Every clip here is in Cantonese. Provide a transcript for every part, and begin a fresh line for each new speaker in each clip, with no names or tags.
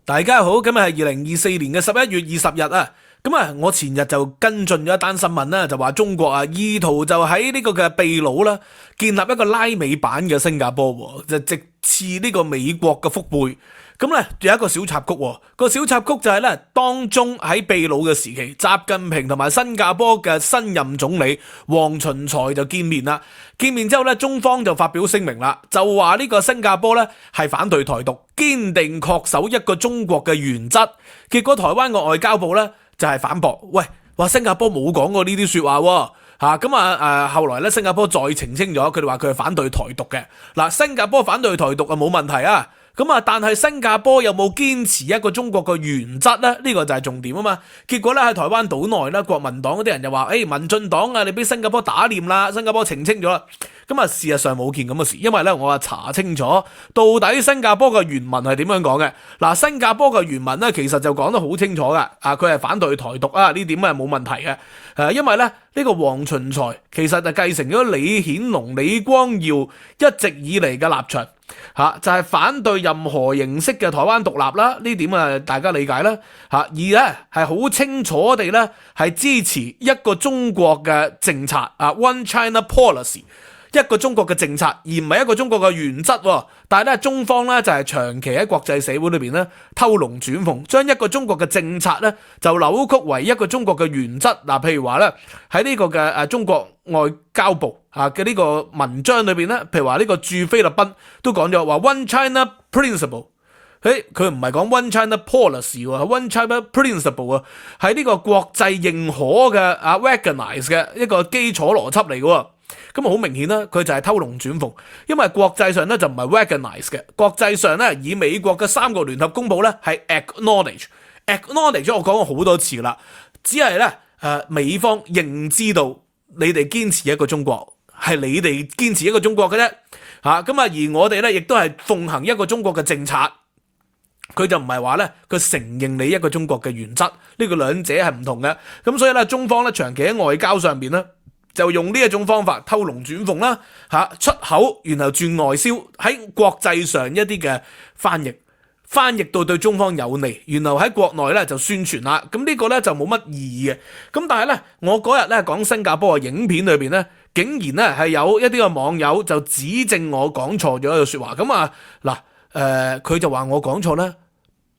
大家好，今日係2024年嘅11月20日啊。我前日就跟進咗一單新聞啦，就話中國啊意圖就喺呢個嘅秘魯啦，建立一個拉美版嘅新加坡，就直刺呢個美國嘅腹背。有一個小插曲，個小插曲就係咧，當中喺秘魯嘅時期，習近平同埋新加坡嘅新任總理黃循財就見面啦。見面之後咧，中方就發表聲明啦，就話呢個新加坡咧係反對台獨，堅定恪守一個中國嘅原則。結果台灣嘅外交部咧就係反駁，喂，話新加坡冇講過呢啲說話喎。後來咧新加坡再澄清咗，佢哋話佢係反對台獨嘅。嗱，新加坡反對台獨啊冇問題啊。但係新加坡有冇堅持一個中國嘅原則呢？呢個就係重點啊嘛。結果咧喺台灣島內咧，國民黨嗰啲人就話：民進黨啊，你俾新加坡打臉啦！新加坡澄清咗啦。事實上冇件咁嘅事，因為咧我查清楚到底新加坡嘅原文係點樣講嘅。嗱，新加坡嘅原文咧其實就講得好清楚㗎。佢係反對台獨啊，呢點係冇問題嘅。因為咧呢個黃循財其實就繼承咗李顯龍、李光耀一直以嚟嘅立場。就係反對任何形式嘅台灣獨立啦，呢點大家理解啦。而咧係好清楚地咧係支持一個中國嘅政策，One China Policy， 一個中國嘅政策，而唔係一個中國嘅原則。但係咧中方咧就係長期喺國際社會裏邊咧偷龍轉鳳，將一個中國嘅政策咧就扭曲為一個中國嘅原則。譬如話咧喺呢個嘅中國外交部嘅呢個文章裏邊咧，譬如話呢個駐菲律賓都講咗話 One China Principle， 佢唔係講 One China Policy 喎，One China Principle 係呢個國際認可嘅recognize 嘅一個基礎邏輯嚟嘅。好明顯啦，佢就係偷龍轉鳳，因為國際上咧就唔係 recognize 嘅，國際上咧以美國嘅3個聯合公報咧係 acknowledge，我講過好多次啦，只係咧美方認知道你哋堅持一個中國，係你哋堅持一個中國嘅啫。而我哋咧亦都係奉行一個中國嘅政策，佢就唔係話咧佢承認你一個中國嘅原則，呢個兩者係唔同嘅。所以咧中方咧長期喺外交上邊咧就用呢一種方法偷龍轉鳳啦，出口然後轉外銷，喺國際上一啲嘅翻譯到對中方有利，然後喺國內咧就宣傳啦。呢個咧就冇乜意義嘅。但係咧我嗰日咧講新加坡嘅影片裏邊咧，竟然咧係有一啲嘅網友就指正我講錯咗一個說話。佢就話我講錯啦，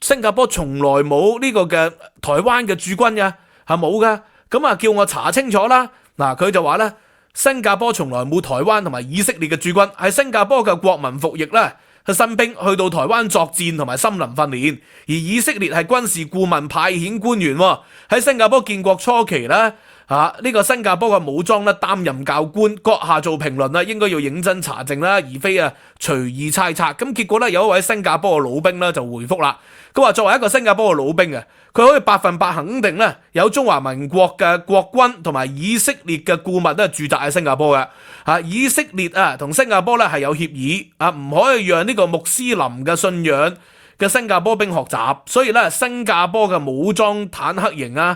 新加坡從來冇呢個嘅台灣嘅駐軍嘅，係冇噶。叫我查清楚啦。佢就話咧，新加坡從來冇台灣同埋以色列嘅駐軍，係新加坡嘅國民服役咧，係新兵去到台灣作戰同埋森林訓練，而以色列係軍事顧問派遣官員喺新加坡建國初期咧。呢個新加坡嘅武裝咧擔任教官，閣下做評論啦，應該要認真查證啦，而非隨意猜測。結果咧有一位新加坡嘅老兵咧就回覆啦，佢話作為一個新加坡嘅老兵佢可以100%肯定咧有中華民國嘅國軍同埋以色列嘅顧問都係駐紮喺新加坡嘅。以色列同新加坡咧係有協議唔可以讓呢個穆斯林嘅信仰嘅新加坡兵學習，所以咧新加坡嘅武裝坦克營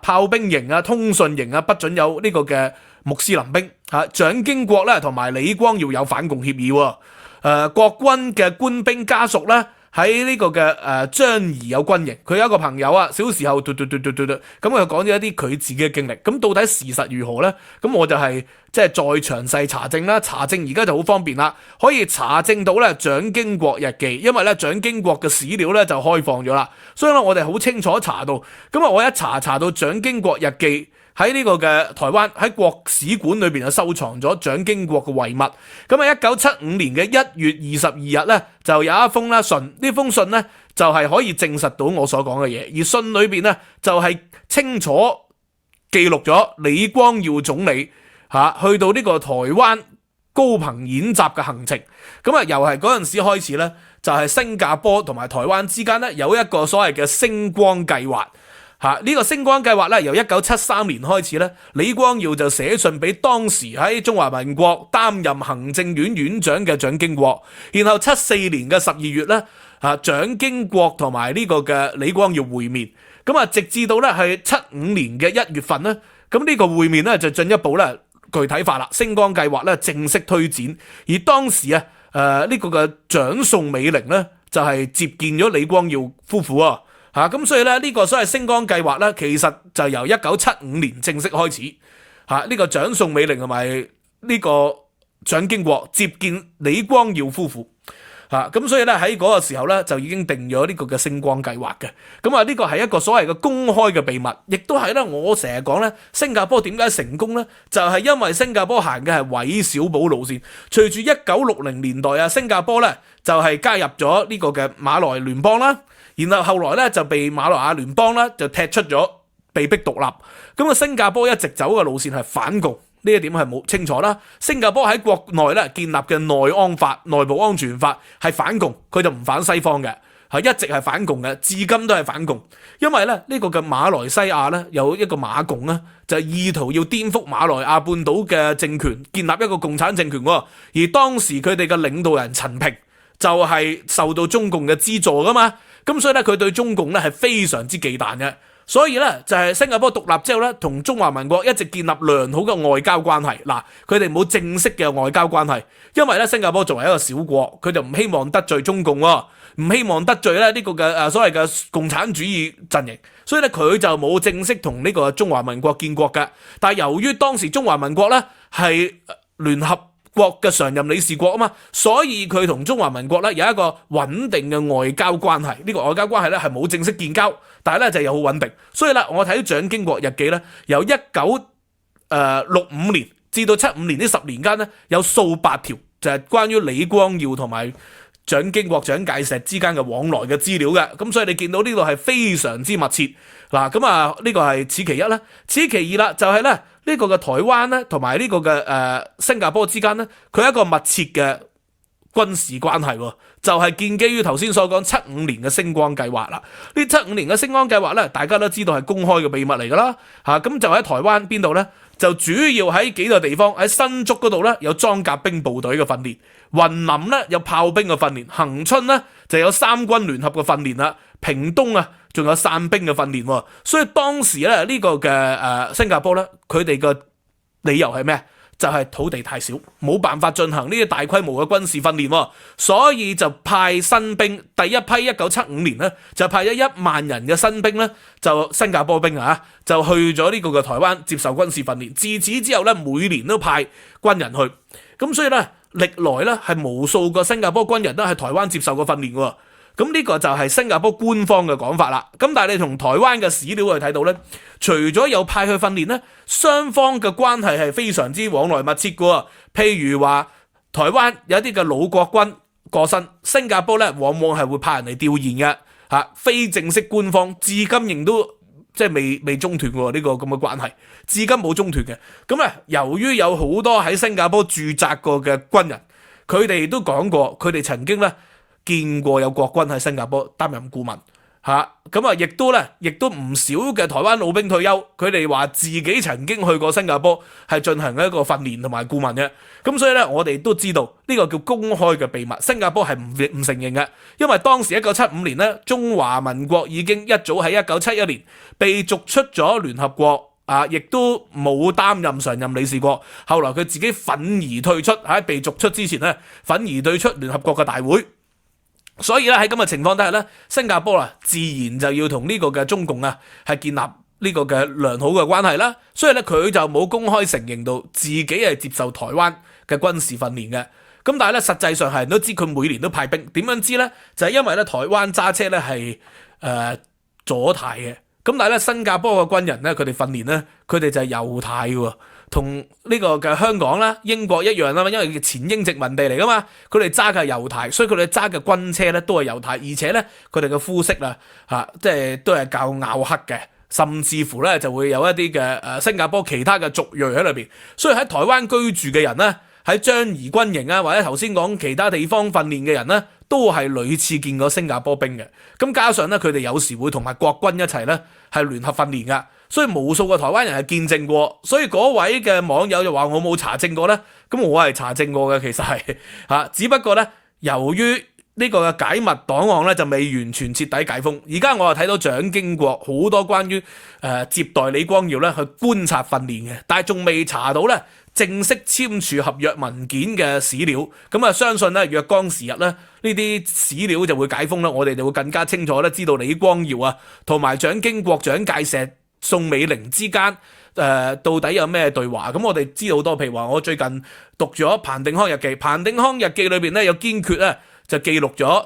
炮兵營通訊營不准有呢個嘅穆斯林兵。蔣經國咧同埋李光耀有反共協議。國軍嘅官兵家屬咧喺呢個嘅樟宜有軍營。佢有一個朋友小時候咁佢講咗一啲佢自己嘅經歷。到底事實如何咧？我就係即係再詳細查證啦。查證而家就好方便啦，可以查證到咧蔣經國日記，因為咧蔣經國嘅史料咧就開放咗啦，所以咧我哋好清楚查到。我一查到蔣經國日記喺呢個嘅台灣喺國史館裏邊就收藏咗蔣經國嘅遺物。1975年嘅1月22日咧就有一封信，呢封信咧就係可以證實到我所講嘅嘢，而信裏邊咧就係清楚記錄咗李光耀總理去到呢個台灣高鵬演習嘅行程。又係嗰陣時開始咧，就係新加坡同埋台灣之間咧有一個所謂嘅星光計劃。呢個星光計劃咧，由1973年開始咧，李光耀就寫信俾當時喺中華民國擔任行政院院長嘅蔣經國，然後74年嘅12月咧，蔣經國同埋呢個嘅李光耀會面，直至到咧係75年嘅1月份咧，呢個會面咧就進一步咧具體化啦，星光計劃咧正式推展，而當時呢個嘅蔣宋美齡咧就係接見咗李光耀夫婦啊。咁所以咧呢個所謂星光計劃咧，其實就由1975年正式開始。呢個蔣宋美齡同埋呢個蔣經國接見李光耀夫婦。咁所以咧喺嗰個時候咧就已經定咗呢個嘅星光計劃嘅。咁呢個係一個所謂嘅公開嘅秘密，亦都係咧我成日講咧新加坡點解成功咧，就係因為新加坡行嘅係韋小寶路線。隨住1960年代新加坡咧就係加入咗呢個嘅馬來聯邦啦，然後後來咧就被馬來亞聯邦啦就踢出咗，被逼獨立。咁新加坡一直走嘅路線係反共。呢一點係冇清楚啦。新加坡喺國內咧建立嘅內安法、內部安全法係反共，佢就唔反西方嘅，係一直係反共嘅，至今都係反共。因為咧呢個嘅馬來西亞咧有一個馬共咧，就意圖要顛覆馬來亞半島嘅政權，建立一個共產政權。而當時佢哋嘅領導人陳平就係受到中共嘅資助噶嘛，咁所以咧佢對中共咧係非常之忌憚嘅。所以咧就係新加坡獨立之後咧，同中華民國一直建立良好嘅外交關係。嗱，佢哋冇正式嘅外交關係，因為咧新加坡作為一個小國，佢就唔希望得罪中共，唔希望得罪咧呢個嘅所謂嘅共產主義陣營，所以咧佢就冇正式同呢個中華民國建國嘅。但係由於當時中華民國咧係聯合國嘅常任理事國啊嘛，所以佢同中華民國咧有一個穩定嘅外交關係。呢個外交關係咧係冇正式建交，但係咧就又好穩定。所以啦，我睇蔣經國日記咧，由1965年至到75年呢10年間咧，有數百條就係關於李光耀同埋蔣經國、蔣介石之間嘅往來嘅資料嘅。咁所以你見到呢度係非常之密切。嗱，咁呢個係此其一啦。此其二啦，就係咧呢個嘅台灣咧同埋呢個嘅新加坡之間咧，佢係一個密切嘅軍事關係，就係建基於頭先所講75年嘅星光計劃啦。呢75年嘅星光計劃咧，大家都知道係公開嘅秘密嚟噶啦。咁就喺台灣邊度咧？就主要喺幾個地方，喺新竹嗰度咧有裝甲兵部隊嘅訓練，雲林咧有炮兵嘅訓練，恆春咧就有三軍聯合嘅訓練啦，屏東仲有散兵嘅訓練。所以當時咧呢個嘅新加坡咧，佢哋嘅理由係咩？就係土地太少，冇辦法進行呢啲大規模嘅軍事訓練，所以就派新兵。第一批1975年咧就派咗1萬人嘅新兵咧，就新加坡兵就去咗呢個嘅台灣接受軍事訓練。自此之後咧，每年都派軍人去，咁所以咧歷來咧係無數個新加坡軍人都喺台灣接受過訓練嘅。咁呢個就係新加坡官方嘅講法啦。咁但係你從台灣嘅史料去睇到咧，除咗有派去訓練咧，雙方嘅關係係非常之往來密切嘅。譬如話台灣有啲嘅老國軍過身，新加坡咧往往係會派人嚟弔唁嘅，非正式官方，至今仍都即係未中斷喎呢個咁嘅關係，至今冇中斷嘅。咁由於有好多喺新加坡駐紮過嘅軍人，佢哋都講過，佢哋曾經咧見過有國軍喺新加坡擔任顧問，亦都唔少嘅台灣老兵退休，佢哋話自己曾經去過新加坡，係進行一個訓練同埋顧問嘅。咁所以咧，我哋都知道呢個叫公開嘅秘密，新加坡係唔承認嘅，因為當時1975年咧，中華民國已經一早喺1971年被逐出咗聯合國，亦都冇擔任常任理事國。後來佢自己憤而退出，喺被逐出之前咧，憤而退出聯合國嘅大會。所以咧喺咁嘅情況底下咧，新加坡自然就要同呢個嘅中共係建立呢個嘅良好嘅關係啦。所以咧佢就冇公開承認到自己係接受台灣嘅軍事訓練嘅。咁但係咧實際上係人都知佢每年都派兵。點樣知咧？就係因為咧台灣揸車咧係左軚嘅。咁但係咧新加坡嘅軍人咧，佢哋訓練咧，佢哋就係右軚嘅。同呢個嘅香港啦、英國一樣啦，因為前英殖民地嚟噶嘛，佢哋揸嘅係右軚，所以佢哋揸嘅軍車咧都係右軚，而且咧佢哋嘅膚色即係都係較拗黑嘅，甚至乎咧就會有一啲嘅新加坡其他嘅族裔喺裏邊，所以喺台灣居住嘅人咧，喺樟宜軍營或者頭先講其他地方訓練嘅人咧，都係屢次見過新加坡兵嘅。咁加上咧佢哋有時會同埋國軍一齊咧係聯合訓練噶。所以無數個台灣人係見證過，所以嗰位嘅網友就話我冇查證過呢，咁我係查證過嘅，其實係只不過呢，由於呢個嘅解密檔案呢，就未完全徹底解封，而家我又睇到蔣經國好多關於接待李光耀呢去觀察訓練嘅，但係仲未查到呢正式簽署合約文件嘅史料。咁啊，相信咧若干時日咧，呢啲史料就會解封啦，我哋就會更加清楚咧知道李光耀啊同埋蔣經國、蔣介石、宋美齡之間到底有咩對話。咁我哋知道好多，譬如話我最近讀咗《彭定康日記》，《彭定康日記》裏邊咧有堅決咧就記錄咗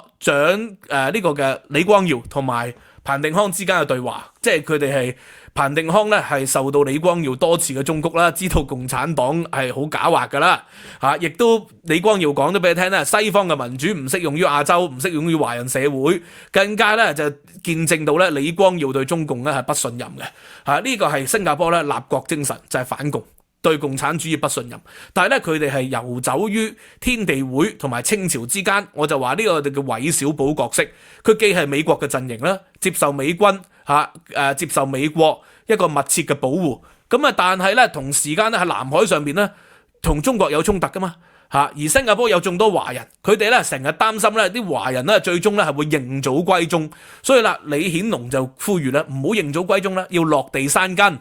呢個嘅李光耀同埋彭定康之間嘅對話，即係佢哋係彭定康咧係受到李光耀多次嘅忠告啦，知道共產黨係好狡猾噶啦嚇，亦都李光耀講咗俾你聽咧，西方嘅民主唔適用於亞洲，唔適用於華人社會，更加咧就見證到咧李光耀對中共咧係不信任嘅嚇，呢個係新加坡咧立國精神，就係反共。對共產主義不信任，但係咧佢哋係遊走於天地會同埋清朝之間，我就話呢個我哋叫韋小寶角色，佢既係美國嘅陣營啦，接受美軍接受美國一個密切嘅保護，咁啊但係咧同時間咧喺南海上邊咧同中國有衝突噶嘛而新加坡有眾多華人，佢哋咧成日擔心咧啲華人咧最終咧係會認祖歸宗，所以啦李顯龍就呼籲咧唔好認祖歸宗啦，要落地生根。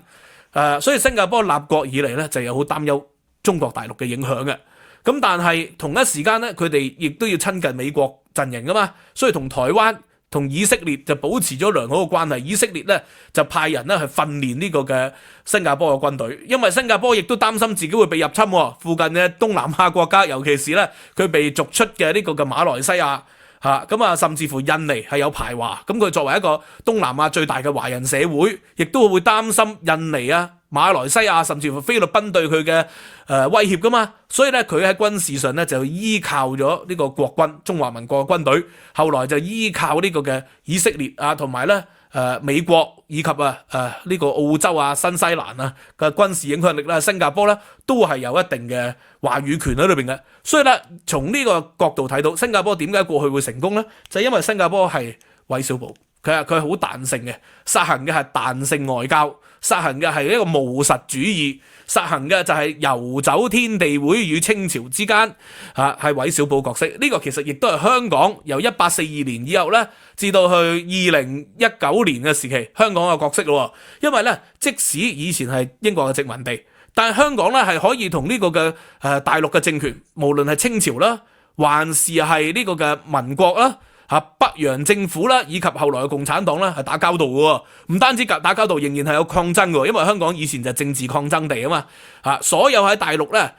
所以新加坡立國以嚟咧就有好擔憂中國大陸嘅影響嘅，咁但係同一時間咧佢哋亦都要親近美國陣營噶嘛，所以同台灣同以色列就保持咗良好嘅關係。以色列咧就派人咧去訓練呢個嘅新加坡嘅軍隊，因為新加坡亦都擔心自己會被入侵，附近嘅東南亞國家，尤其是咧佢被逐出嘅呢個嘅馬來西亞。甚至乎印尼係有排華，咁佢作為一個東南亞最大嘅華人社會，亦都會擔心印尼啊、馬來西亞甚至乎菲律賓對佢嘅威脅噶嘛，所以咧佢喺軍事上咧就依靠咗呢個國軍中華民國嘅軍隊，後來就依靠呢個嘅以色列啊同埋咧美國以及呢個澳洲啊、新西蘭啊嘅軍事影響力啦，新加坡咧都係有一定嘅話語權喺裏邊嘅，所以咧從呢個角度睇到新加坡點解過去會成功咧，就係因為新加坡係韋小寶，佢係好彈性嘅，實行嘅係彈性外交，實行嘅係一個務實主義，實行嘅就係遊走天地會與清朝之間係韋小寶角色。呢個其實亦都係香港由1842年以後咧至到去2019年嘅時期香港嘅角色咯。因為咧即使以前係英國嘅殖民地，但係香港咧係可以同呢個嘅大陸嘅政權，無論係清朝啦，還是係呢個嘅民國啦、北洋政府啦，以及後來嘅共產黨啦，係打交道嘅。唔單止打交道，仍然係有抗爭嘅，因為香港以前就係政治抗爭地啊嘛。所有喺大陸咧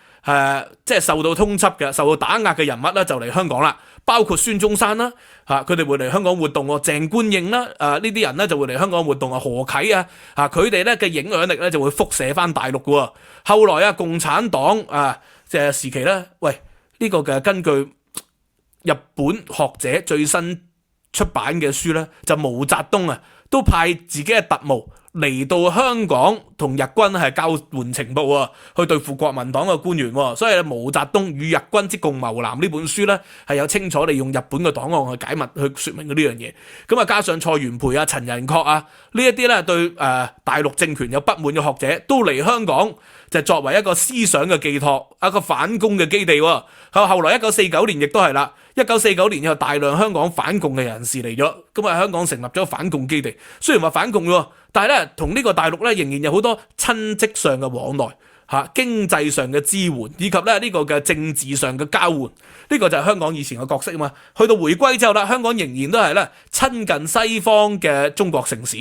即係受到通緝嘅、受到打壓嘅人物咧，就嚟香港啦。包括孫中山啦，佢哋會嚟香港活動，鄭觀應啦，呢啲人咧就會嚟香港活動，何啟啊，佢哋咧嘅影響力咧就會輻射翻大陸嘅。後來共產黨嘅時期咧，喂呢個嘅根據日本學者最新出版嘅書咧，就毛澤東都派自己嘅特務嚟到香港同日軍係交換情報去對付國民黨嘅官員。所以毛澤東與日軍之共謀南呢本書咧係有清楚利用日本嘅檔案去解密去說明呢樣嘢。咁加上蔡元培啊、陳寅恪呢一啲咧對大陸政權有不滿嘅學者都嚟香港，就作為一個思想嘅寄託，一個反共嘅基地。後來1949年亦都係啦。1949年有大量香港反共嘅人士嚟咗，咁香港成立咗反共基地。雖然話反共喎，但係咧同呢個大陸咧仍然有好多親戚上嘅往來，經濟上嘅支援，以及咧呢個嘅政治上嘅交換。呢個就係香港以前嘅角色啊嘛。去到回歸之後啦，香港仍然都係咧親近西方嘅中國城市，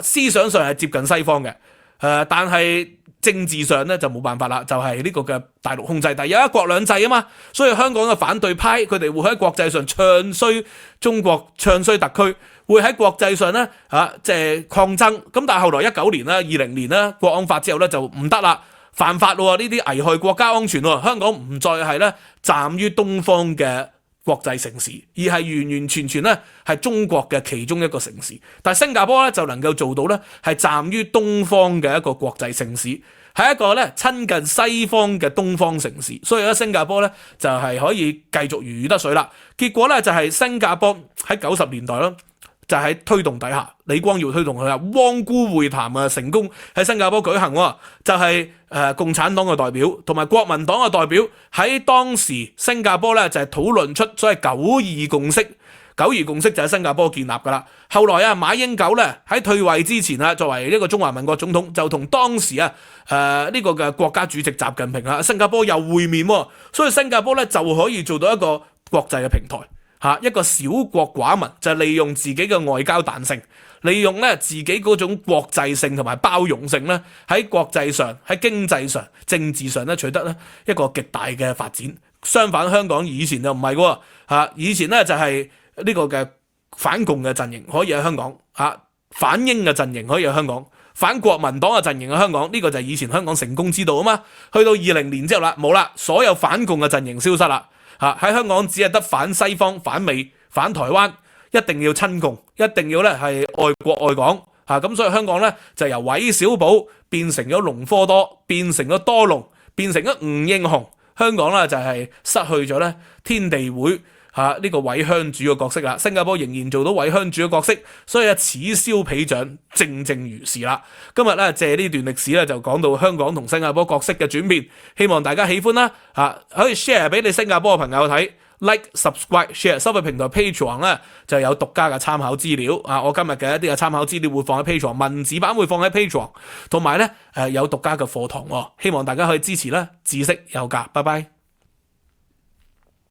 思想上係接近西方嘅，但係政治上咧就冇辦法啦，就係呢個嘅大陸控制，但係有一國兩制啊嘛，所以香港嘅反對派佢哋會喺國際上唱衰中國、唱衰特區，會喺國際上咧即係抗爭。咁但係後來19年啦、20年啦，國安法之後咧就唔得啦，犯法咯，呢啲危害國家安全喎，香港唔再係咧站於東方嘅國際城市，而係完完全全咧係中國嘅其中一個城市。但係新加坡咧就能夠做到咧係站於東方嘅一個國際城市，係一個咧親近西方嘅東方城市。所以咧新加坡咧就係可以繼續如魚得水啦。結果咧就係新加坡喺90年代咯，就喺推動底下，李光耀推動佢汪辜會談成功喺新加坡舉行，就係共產黨嘅代表同埋國民黨嘅代表喺當時新加坡咧就係討論出所謂九二共識。九二共識就喺新加坡建立噶啦。後來啊，馬英九咧喺退位之前啊，作為呢個中華民國總統，就同當時啊呢個嘅國家主席習近平啊，新加坡又會面，所以新加坡咧就可以做到一個國際嘅平台。一個小國寡民，就利用自己嘅外交彈性，利用咧自己嗰種國際性同埋包容性咧，喺國際上、喺經濟上、政治上咧取得咧一個極大嘅發展。相反，香港以前就唔係喎，以前咧就係呢個嘅反共嘅陣營可以喺香港，反英嘅陣營可以喺香港，反國民黨嘅陣營喺香港，呢個就係以前香港成功之道啊嘛。去到2020年之後啦，冇啦，所有反共嘅陣營消失啦。喺香港只係得反西方、反美、反台灣，一定要親共，一定要咧係愛國愛港。咁所以香港咧就由韋小寶變成咗隆科多，變成咗多隆，變成咗吳英雄。香港咧就係失去咗咧天地會呢個偽鄉主嘅角色啦。新加坡仍然做到偽鄉主嘅角色，所以此消彼長，正正如是啦。今日咧借呢段歷史咧就講到香港同新加坡角色嘅轉變，希望大家喜歡啦。可以 share 俾你新加坡嘅朋友睇 ，like subscribe share。收費平台 Patreon 咧就有獨家嘅參考資料。我今日嘅一啲嘅參考資料會放喺 Patreon， 文字版會放喺 Patreon， 同埋咧有獨家嘅課堂。希望大家可以支持啦，知識有價，拜拜。